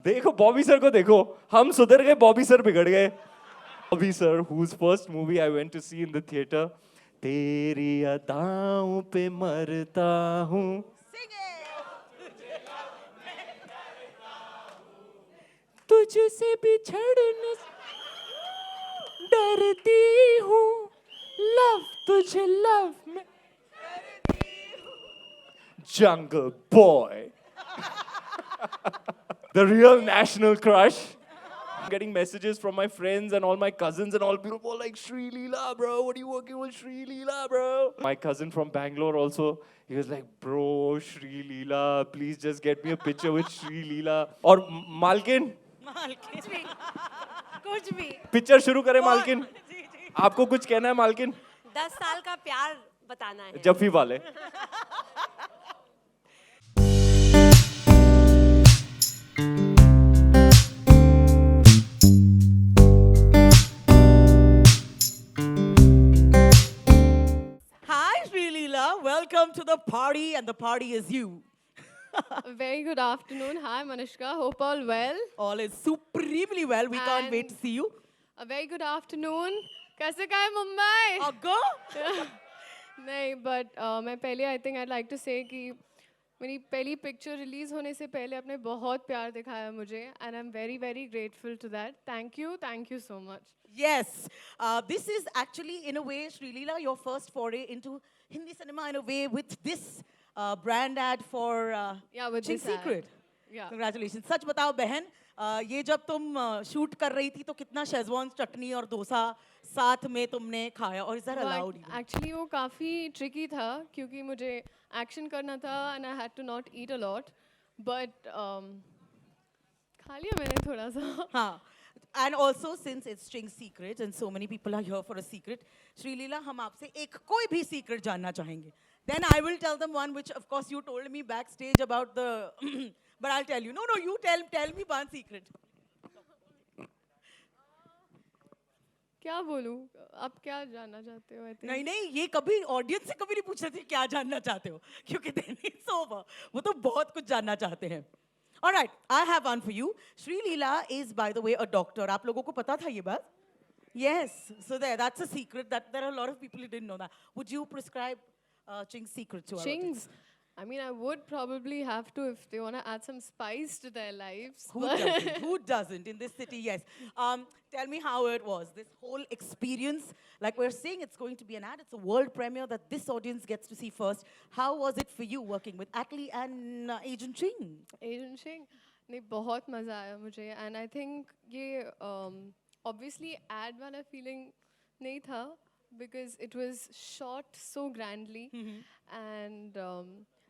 देखो बॉबी सर को देखो, हम सुधर गए, बॉबी सर बिगड़ गए. Bobby sir, whose first movie I went to see in the theater. तेरी अदाओं पे मरता हूँ. तुझसे बिछड़ने डरती हूँ. लव तुझे लव में. Jungle Boy. The real national crush. I'm getting messages from my friends and all my cousins and all people like, Sri Leela, bro, what are you working with Sri Leela, bro? My cousin from Bangalore also, he was like, bro, Sri Leela, please just get me a picture with Sri Leela. Or Malkin, कुछ भी picture शुरू करें मालकिन. जी जी आपको कुछ कहना है मालकिन? 10 साल का प्यार बताना है जफ्फी वाले. Hi, Sri Leela. Welcome to the party, and the party is you. A very good afternoon. Hi, Manishka. Hope all well. All is supremely well. We can't wait to see you. A very good afternoon. कैसे का है Mumbai? Aggo? नहीं, but मैं पहले I think I'd like to say कि मेरी पहली picture release होने से पहले आपने बहुत प्यार दिखाया मुझे, and I'm very very grateful to that. Thank you so much. Yes. This is actually, in a way, Sri Leela, your first foray into Hindi cinema in a way with this brand ad for Yeah, with Ching's this ad. Secret. Yeah. Congratulations. सच बताओ बहन, ये जब तुम shoot कर रही थी तो कितना शेजवान चटनी और डोसा साथ में तुमने खाया, और इज दैट अलाउड? एक्चुअली वो काफ़ी ट्रिकी था क्योंकि मुझे एक्शन करना था and I had to not eat a lot, but खा लिया मैंने थोड़ा सा. हाँ. And also, since it's Ching's Secret and so many people are here for a secret, Sri Leela, हम आपसे एक कोई भी secret जानना चाहेंगे. Then I will tell them one which, of course, you told me backstage about the. But I'll tell you. No, you tell me one secret. क्या बोलूँ? आप क्या जानना चाहते हो? I think. नहीं, ये कभी ऑडियंस से कभी नहीं पूछ रहे थे क्या जानना चाहते हो, क्योंकि then it's over. वो तो बहुत कुछ जानना चाहते हैं. All right, I have one for you. Sri Leela is, by the way, a doctor. आप लोगों को पता था ये बात? Yes. So that's a secret that there are a lot of people who didn't know that. Would you prescribe Ching's Secret to our audience? Ching's. I mean, I would probably have to if they want to add some spice to their lives. Who doesn't? Who doesn't in this city? Yes. Tell me how it was. This whole experience, like we're saying, it's going to be an ad. It's a world premiere that this audience gets to see first. How was it for you working with Atlee and Agent Ching? Asian Ching, नहीं बहुत मज़ा आया मुझे, and I think ये obviously ad वाला feeling नहीं था because it was shot so grandly, and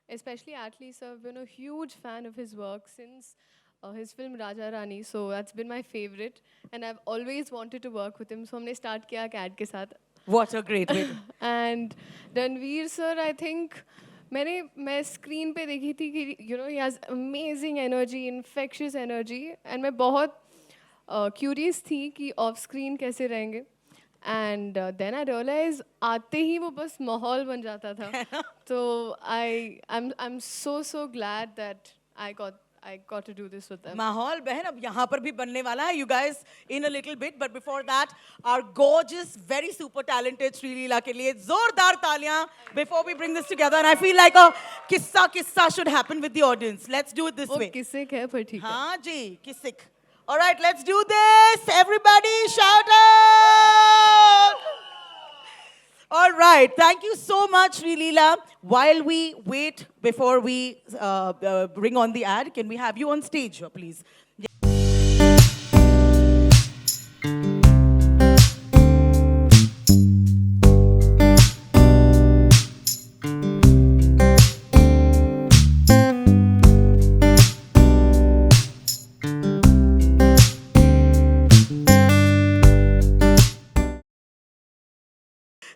especially Atlee sir, I've been a huge fan of his work since his film Raja Rani, so that's been my favorite, and I've always wanted to work with him. So हमने start किया CAD के साथ. What a great way. And Ranveer sir, I think मैं screen पे देखी थी कि he has amazing energy, infectious energy, and मैं बहुत curious थी कि off screen कैसे रहेंगे. And then I realized आते ही वो बस माहौल बन जाता था. So I'm so glad that I got to do this with them. माहौल बहन अब यहाँ पर भी बनने वाला है, you guys, in a little bit. But before that, our gorgeous, very super talented Sri Leela के लिए जोरदार तालियां before we bring this together. And I feel like a किस्सा should happen with the audience. Let's do it this वो way. किसिक है पर ठीक है. हाँ जी, किसिक. All right, let's do this. Everybody shout out. All right, thank you so much, Sri Leela. While we wait before we bring on the ad, can we have you on stage, please?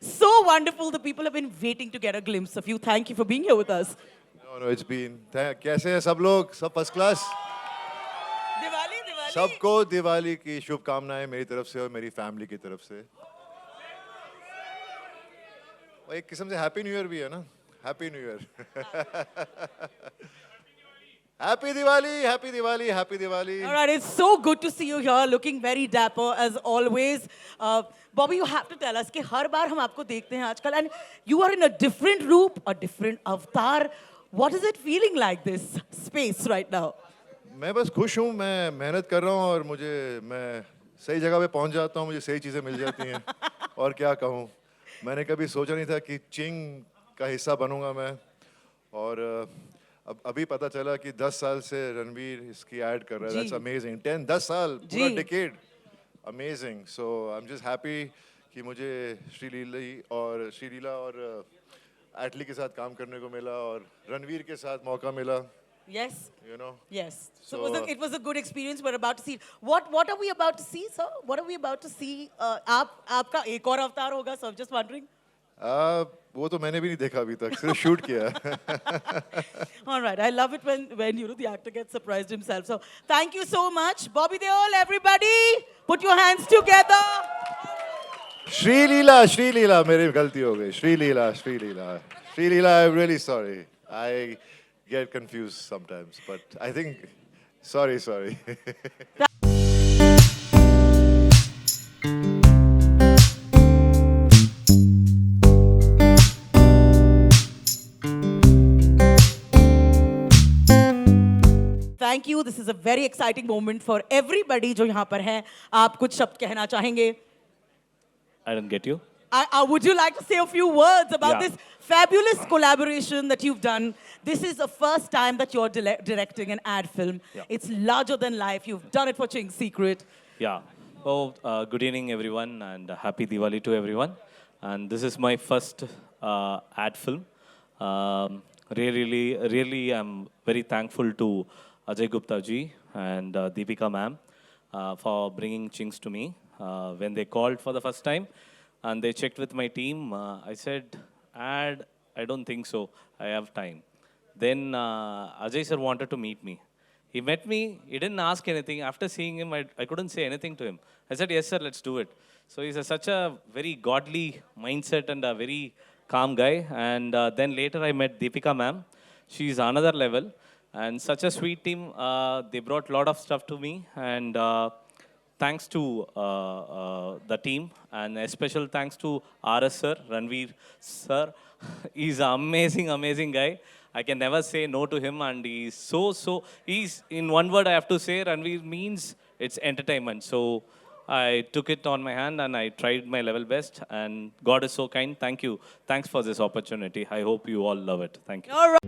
So wonderful. The people have been waiting to get a glimpse of you. Thank you for being here with us. No, it's been. कैसे हैं सब लोग? सब first class? Diwali सबको दिवाली की शुभकामनाएं मेरी तरफ से और मेरी फैमिली की तरफ से. और एक किस्म से हैप्पी न्यू ईयर भी है ना? Happy new year. Happy Diwali, happy Diwali, happy Diwali. All right, it's so good to see you here, looking very dapper as always. Bobby, you have to tell us कि हर बार हम आपको देखते हैं आजकल, and you are in a different roop, a different avatar. What is it feeling like this space right now? मैं बस खुश हूँ, मैं मेहनत कर रहा हूँ और मैं सही जगह पे पहुँच जाता हूँ, मुझे सही चीज़ें मिल जाती हैं और क्या कहूँ, मैंने कभी सोचा नहीं था कि चिंग का हिस्सा बनूंगा मैं और अब अभी पता चला कि 10 साल से रणवीर इसकी ऐड कर रहा है. That's amazing. 10 साल, पूरा decade. Amazing. So I am just happy कि मुझे श्रीलीला और एटली के साथ काम करने को मिला और रणवीर के साथ मौका मिला. Yes. You know. Yes. So it was a good experience. We're about to see. What are we about to see, sir? What are we about to see? आपका एक और अवतार होगा, so I'm just wondering. वो तो मैंने भी नहीं देखा अभी तक, सिर्फ शूट किया. All right. I love it when you know the actor gets surprised himself. So thank you so much, Bobby Deol. Everybody, put your hands together. Sreeleela, मेरी गलती हो गई. Sreeleela. I'm really sorry. I get confused sometimes, but I think, sorry. Thank you. This is a very exciting moment for everybody जो यहाँ पर हैं. आप कुछ शब्द कहना चाहेंगे? I don't get you. Would you like to say a few words about Yeah. this fabulous collaboration that you've done? This is the first time that you're directing an ad film. Yeah. It's larger than life. You've done it for Ching's Secret. Yeah. Oh, good evening, everyone, and happy Diwali to everyone. And this is my first ad film. Really, I'm very thankful to Ajay Gupta ji and Deepika ma'am for bringing Chings to me. When they called for the first time and they checked with my team, I said, ad, I don't think so. I have time. Then Ajay sir wanted to meet me. He met me, he didn't ask anything. After seeing him, I couldn't say anything to him. I said, yes, sir, let's do it. So he's such a very godly mindset and a very calm guy. And then later I met Deepika ma'am. She's another level. And such a sweet team. They brought a lot of stuff to me. And thanks to the team. And a special thanks to RS sir, Ranveer sir. He's an amazing guy. I can never say no to him, and he's he's, in one word I have to say, Ranveer means it's entertainment. So I took it on my hand and I tried my level best, and God is so kind. Thank you. Thanks for this opportunity. I hope you all love it. Thank you. All right.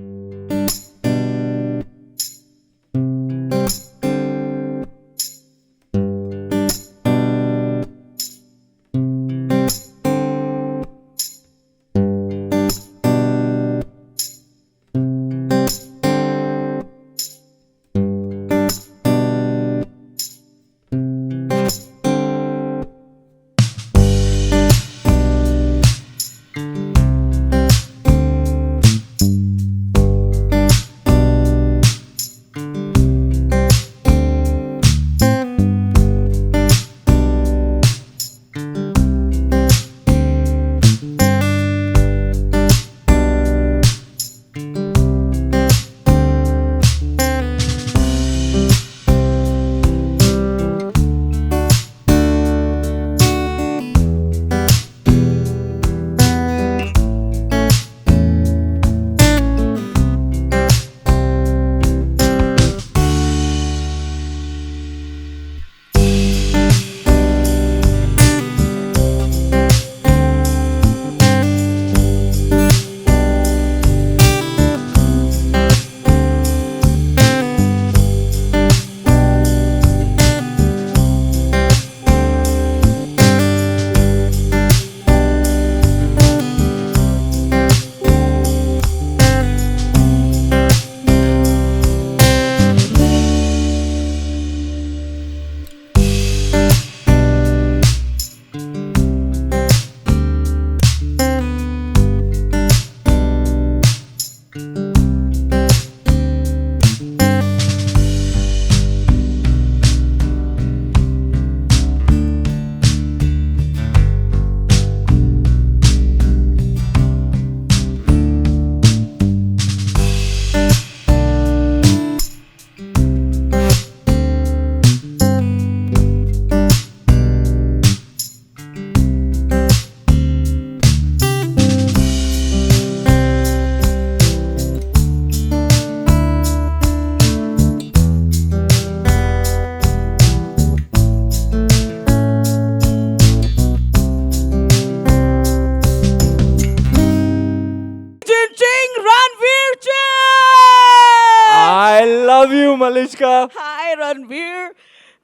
Ranveer.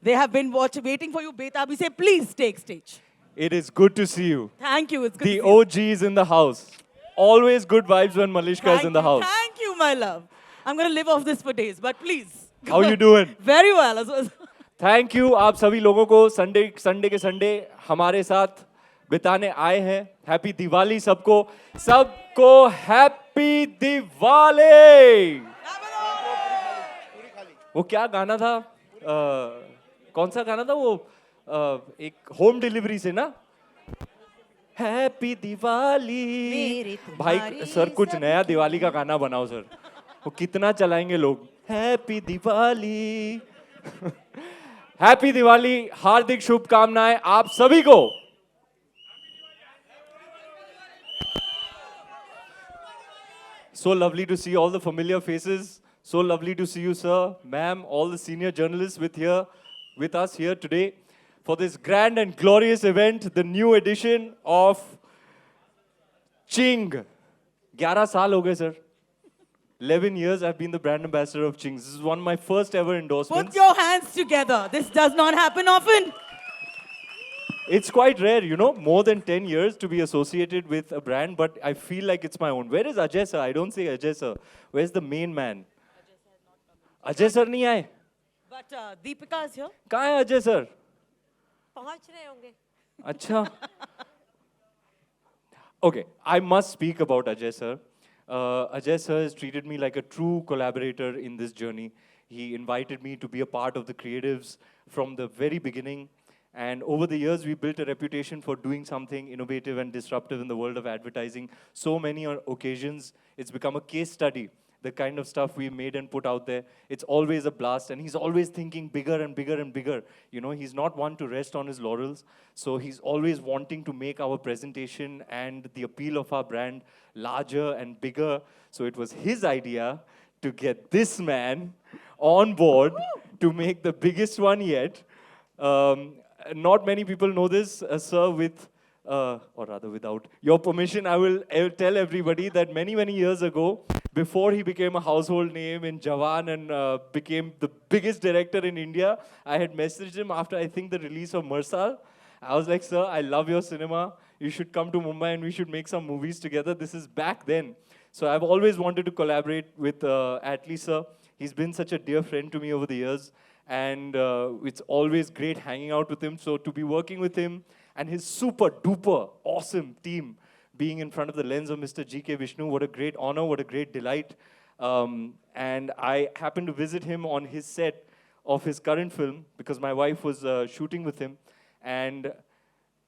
They have been waiting for you. Betabi say, please take stage. It is good to see you. Thank you. It's good The to see you. OG is in the house. Always good vibes when Malishka is in the house. Thank you, my love. I'm going to live off this for days, but please. How you doing? Very well. Thank you आप सभी लोगों को Sunday के Sunday हमारे साथ बिताने आए हैं. हैप्पी दिवाली सबको हैप्पी दिवाली. वो क्या गाना था कौन सा गाना था वो एक होम डिलीवरी से ना हैप्पी दिवाली. भाई सर कुछ नया दिवाली का गाना बनाओ सर. वो कितना चलाएंगे लोग. हैप्पी दिवाली. हैप्पी दिवाली. हार्दिक शुभकामनाएं आप सभी को. So lovely to see all the familiar faces. So lovely to see you, sir, ma'am, all the senior journalists with us here today for this grand and glorious event, the new edition of Ching. 11 साल हो गए, sir. 11 years I've been the brand ambassador of Ching's. This is one of my first ever endorsements. Put your hands together. This does not happen often. It's quite rare, you know, more than 10 years to be associated with a brand, but I feel like it's my own. Where is Ajay sir? I don't say Ajay sir. Where's the main man? Ajay sir नहीं आए. But Deepika is here. कहाँ है Ajay sir? पहुंच रहे होंगे. अच्छा. Okay, I must speak about Ajay sir. Ajay sir has treated me like a true collaborator in this journey. He invited me to be a part of the creatives from the very beginning. And over the years, we built a reputation for doing something innovative and disruptive in the world of advertising. So many occasions, it's become a case study. The kind of stuff we made and put out there, it's always a blast. And he's always thinking bigger and bigger and bigger. You know, he's not one to rest on his laurels. So he's always wanting to make our presentation and the appeal of our brand larger and bigger. So it was his idea to get this man on board to make the biggest one yet. Not many people know this, sir, or rather without your permission, I will tell everybody that many, many years ago, before he became a household name in Jawan and became the biggest director in India, I had messaged him after, I think, the release of Marsal. I was like, sir, I love your cinema. You should come to Mumbai and we should make some movies together. This is back then. So I've always wanted to collaborate with Atlee, sir. He's been such a dear friend to me over the years. And it's always great hanging out with him. So to be working with him and his super duper awesome team being in front of the lens of Mr. G.K. Vishnu, what a great honor, what a great delight. And I happened to visit him on his set of his current film because my wife was shooting with him. And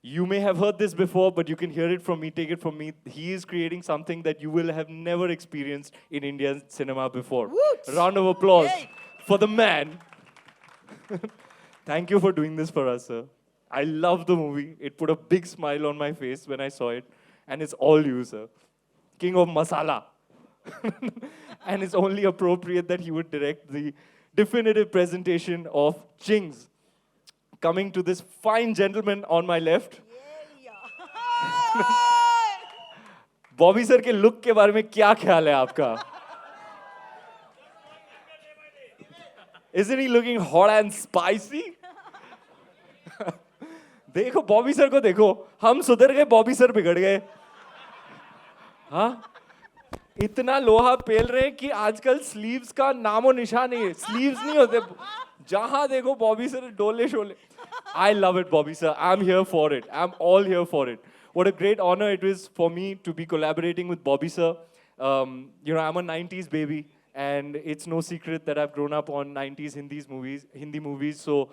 you may have heard this before, but you can hear it from me, take it from me. He is creating something that you will have never experienced in Indian cinema before. Woot! Round of applause Yay! for the man. Thank you for doing this for us, sir. I love the movie. It put a big smile on my face when I saw it. And it's all you, sir. King of Masala. And it's only appropriate that he would direct the definitive presentation of Ching's. Coming to this fine gentleman on my left. Bobby sir के look के बारे में क्या ख्याल है आपका? Isn't he looking hot and spicy? देखो Bobby sir को देखो. हम सुधर गए, बॉबी सर बिगड़ गए. हाँ? इतना लोहा पेल रहे कि आजकल स्लीव्स का नामो निशान नहीं है. स्लीव्स नहीं होते. जहां देखो बॉबी सर डोले Sholay. I love it, Bobby sir. I'm here for it. I'm all here for it. What a great honor it is for me to be collaborating with Bobby sir. You know, I'm a 90s baby, and it's no secret that I've grown up on 90s Hindi movies. So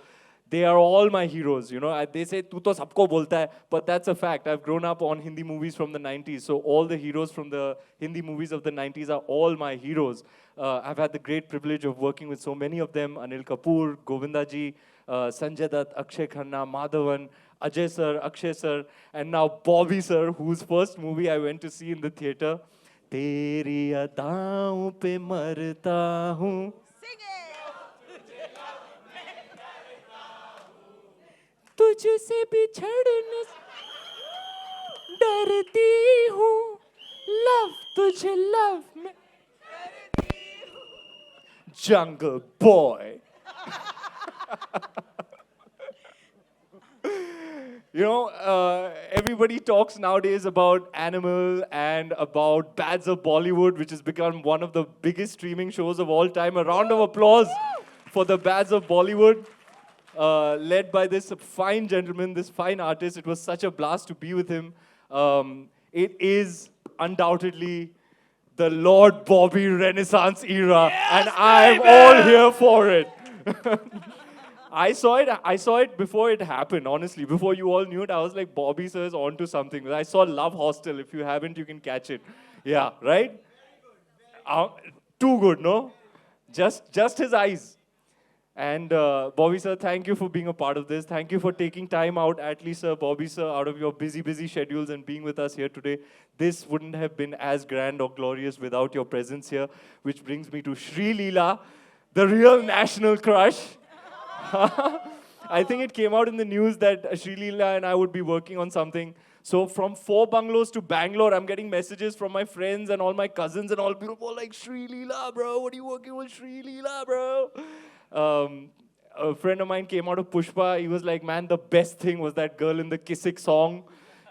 they are all my heroes. You know, they say "Tu to sabko bolta hai," but that's a fact. I've grown up on Hindi movies from the 90s. So all the heroes from the Hindi movies of the 90s are all my heroes. I've had the great privilege of working with so many of them: Anil Kapoor, Govinda ji, Sanjay Dutt, Akshay Khanna, Madhavan, Ajay sir, Akshay sir, and now Bobby sir, whose first movie I went to see in the theater. तेरी अदाओं पे मरता हूँ. तुझसे बिछड़ने डरती हूँ. Love तुझे love में. Jungle boy. You know, everybody talks nowadays about Animal and about Bads of Bollywood, which has become one of the biggest streaming shows of all time. A round of applause for the Bads of Bollywood, led by this fine gentleman, this fine artist. It was such a blast to be with him. It is undoubtedly the Lord Bobby Renaissance era, and I'm all here for it. I saw it before it happened, honestly. Before you all knew it, I was like, Bobby sir is onto something. I saw Love Hostel. If you haven't, you can catch it. Yeah, right? Too good, no? Just his eyes. And Bobby sir, thank you for being a part of this. Thank you for taking time out, at least Bobby sir, out of your busy schedules and being with us here today. This wouldn't have been as grand or glorious without your presence here, which brings me to Shri Leela, the real national crush. I think it came out in the news that Shri Leela and I would be working on something. So from 4 bungalows to Bangalore, I'm getting messages from my friends and all my cousins and all people like, Shri Leela, bro, what are you working with Shri Leela, bro? A friend of mine came out of Pushpa. He was like, man, the best thing was that girl in the Kisik song.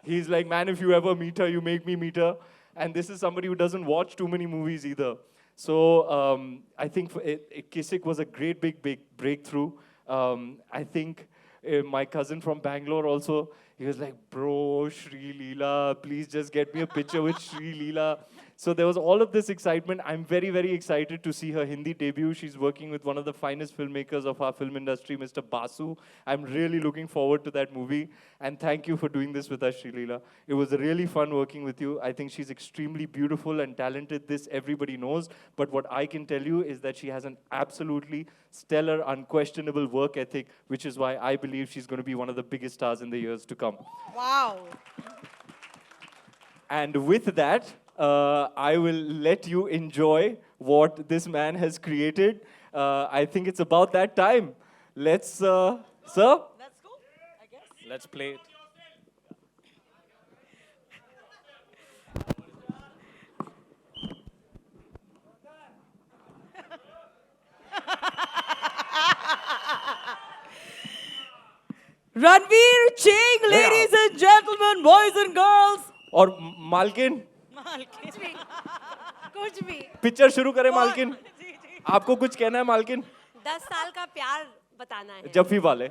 He's like, man, if you ever meet her, you make me meet her. And this is somebody who doesn't watch too many movies either. So I think Kisik was a great big breakthrough. I think my cousin from Bangalore also, he was like, bro, Shri Leela, please just get me a picture with Shri Leela. So there was all of this excitement. I'm very excited to see her Hindi debut. She's working with one of the finest filmmakers of our film industry, Mr. Basu. I'm really looking forward to that movie. And thank you for doing this with us, Shri Leela. It was really fun working with you. I think she's extremely beautiful and talented. This everybody knows. But what I can tell you is that she has an absolutely stellar, unquestionable work ethic, which is why I believe she's going to be one of the biggest stars in the years to come. Wow. And with that, I will let you enjoy what this man has created. I think it's about that time. Let's, sir? Let's go, I guess. Let's play it. Ranveer Singh, ladies and gentlemen, boys and girls. और मालकिन कुछ भी picture शुरू करें मालकिन आपको कुछ कहना है मालकिन 10 साल का प्यार बताना है जफ्फी वाले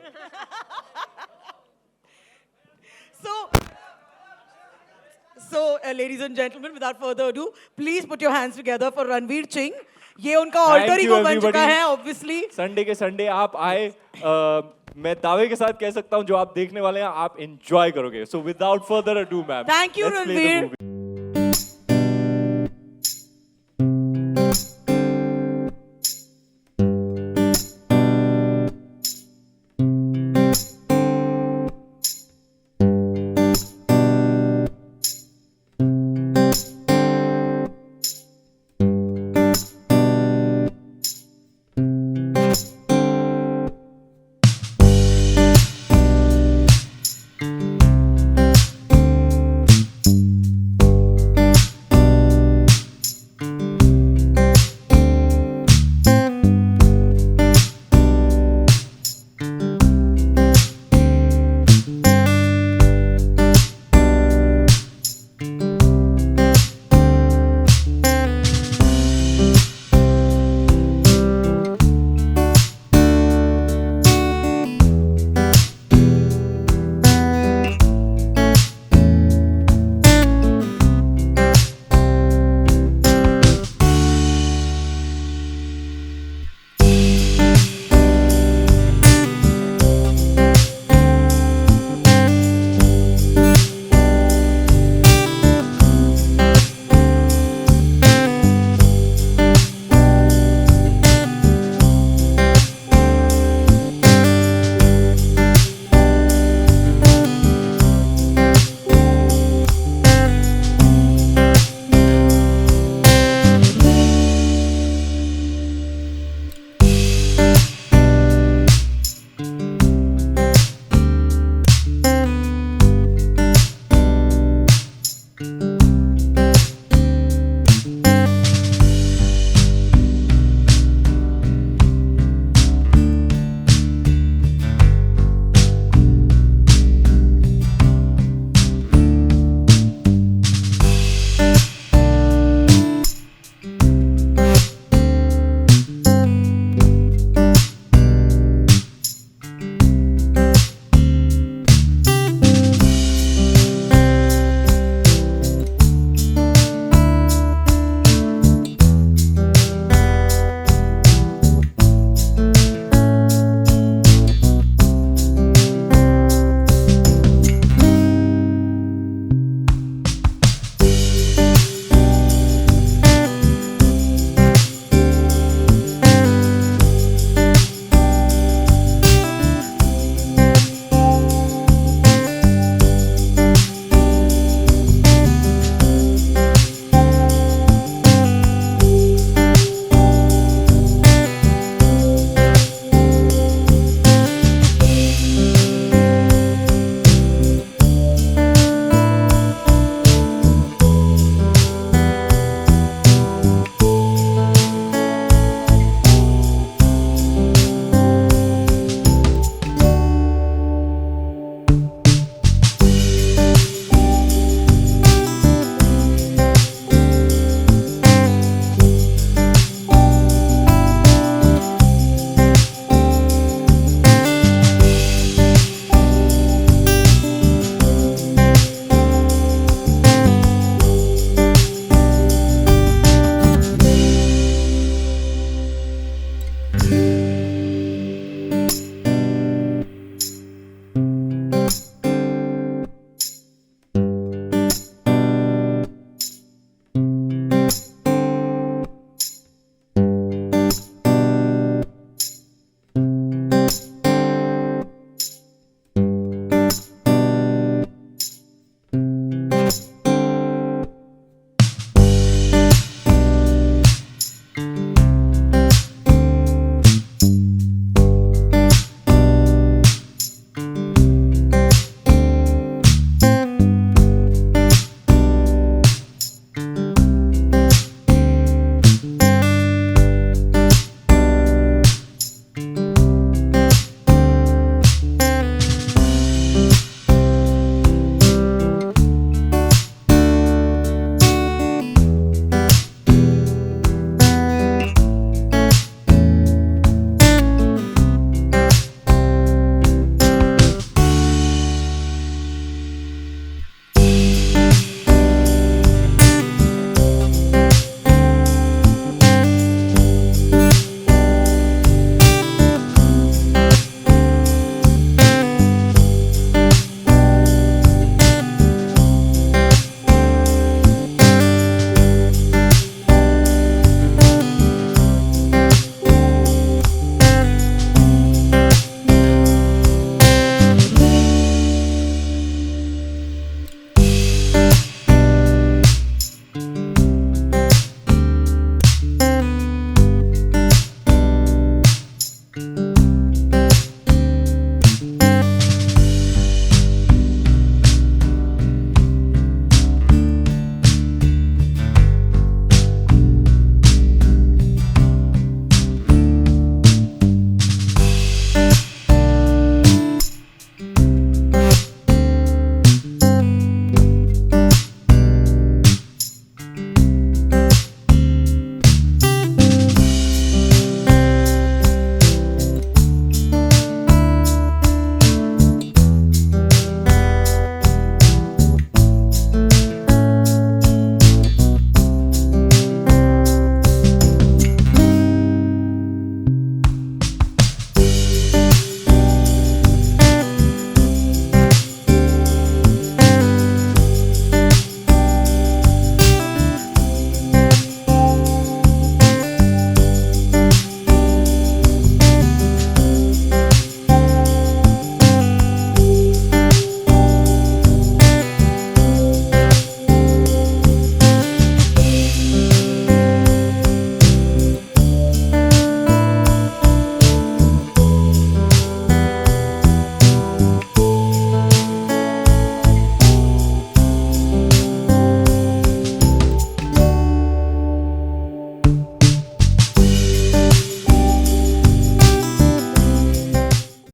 So, ladies and gentlemen, without further ado, please put your hands together for Ranveer Singh. ये उनका Thank alter you, ego बन चुका everybody. है, obviously. संडे के संडे आप आए मैं दावे के साथ कह सकता हूं जो आप देखने वाले हैं आप एंजॉय करोगे so without further ado ma'am Thank you, Ranveer.